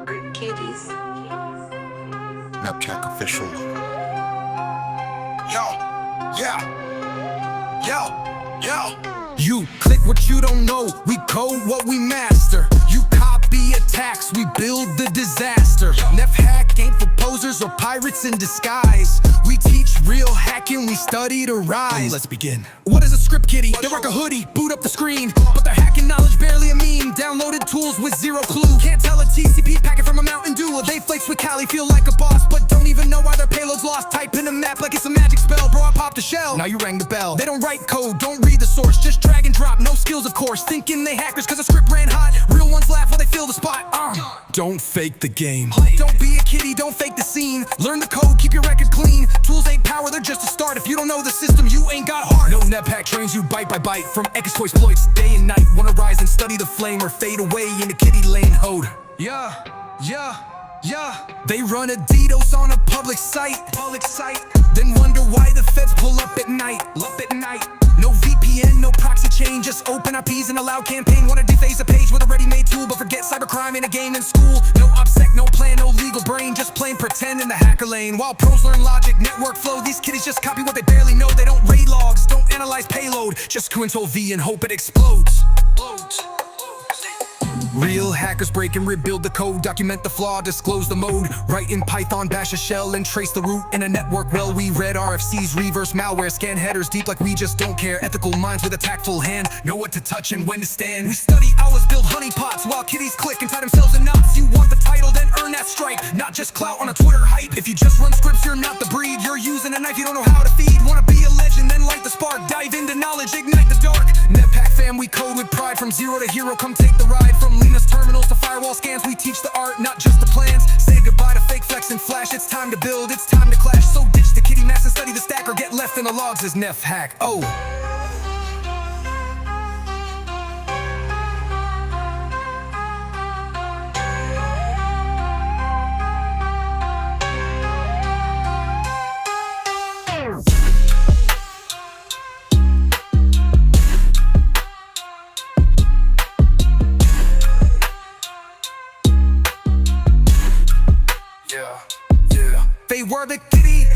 Script Kiddies. NepHack official. Yo. You click what you don't know, we code what we master. You copy attacks, we build the disaster. NepHack ain't for posers or pirates in disguise. We teach real hacking, we study to rise. Let's begin. What is a script kiddie? They rock a hoodie, boot up the screen, but their hacking knowledge barely a meme. Downloaded tools with zero clue. Can't tell a TCP packet from a Mountain Dew. They flex with Cali, feel like a boss, but don't even know why their payload's lost. Type in a map like it's a magic spell. Bro, I popped a shell, now you rang the bell. They don't write code, don't read the source, just drag and drop, no skills of course. Thinking they hackers cause the script ran hot. Real ones laugh while they fill the spot. Don't fake the game. Don't be a kiddie, don't fake the scene. Learn the code, keep your record clean. Tools ain't power, they're just a start. If you don't know the system, you ain't got heart. No NepHack trains you bite by bite. From exploits day and night. Wanna rise and study the flame or fade away in the kiddie lane hode. They run a DDoS on a public site. Then wonder why the feds pull up at night. No VPN, no proxy chain, just open IPs in a loud campaign. Wanna deface a page with a ready-made tool, but forget cybercrime in a game in school. No OPSEC, no plan, no legal brain, just plain pretend in the hacker lane. While pros learn logic, network flow, these kiddies just copy what they barely know. They don't raid logs, don't analyze payload, just Control V and hope it explodes. Real hackers break and rebuild the code, document the flaw, disclose the mode. Write in Python, bash a shell, and trace the root in a network well. We read RFCs, reverse malware, scan headers deep like we just don't care. Ethical minds with a tactful hand, know what to touch and when to stand. We study owls, build honeypots, while kiddies click and tie themselves in knots. You want the title, then earn that stripe, not just clout on a Twitter hype. If you just run scripts, you're not the breed. You're using a knife you don't know how to feed. Wanna be a legend, then light the spark. Dive into knowledge, ignite the dark. NepHack fam, we code with pride. From zero to hero, come take the ride. From Linux terminals to firewall scans, we teach the art, not just the plans. Say goodbye to fake flex and flash. It's time to build, it's time to clash. So ditch the kiddie mass and study the stack, or get left in the logs as NepHack. They were the kiddie,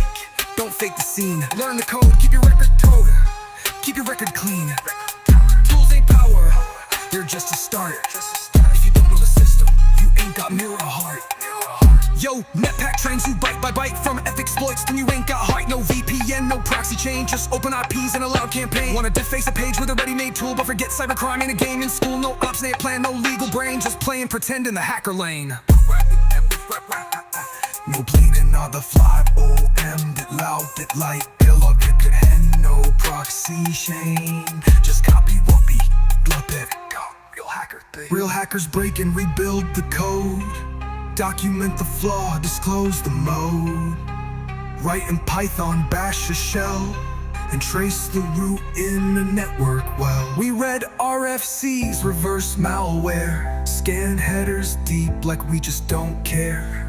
don't fake the scene. Learn the code, keep your record clean. Tools ain't power, they're just a start. If you don't know the system, you ain't got mirror heart. Yo, NepHack trains you bite by bite. From exploits, then you ain't got heart. No VPN, no proxy chain, just open IPs in a loud campaign. Wanna deface a page with a ready-made tool, but forget cybercrime in a game in school. No OPSEC plan, no legal brain, just play and pretend in the hacker lane. No bleeding on the fly, OM, det loud, det light. Eller vilket hen, no proxy chain. Just copy what we glop it. Real hacker thing. Real hackers break and rebuild the code. Document the flaw, disclose the mode. Write in Python, bash a shell, and trace the root in a network well. We read RFCs, reverse malware, scan headers deep like we just don't care.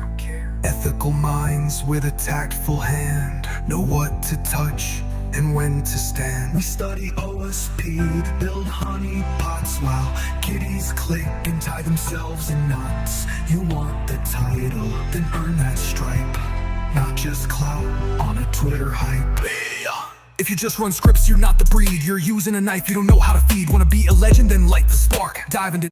Ethical minds with a tactful hand, know what to touch and when to stand. We study OSP to build honeypots while kiddies click and tie themselves in knots. You want the title, then earn that stripe, not just clout on a Twitter hype. If you just run scripts, you're not the breed. You're using a knife you don't know how to feed. Wanna be a legend, then light the spark. Dive into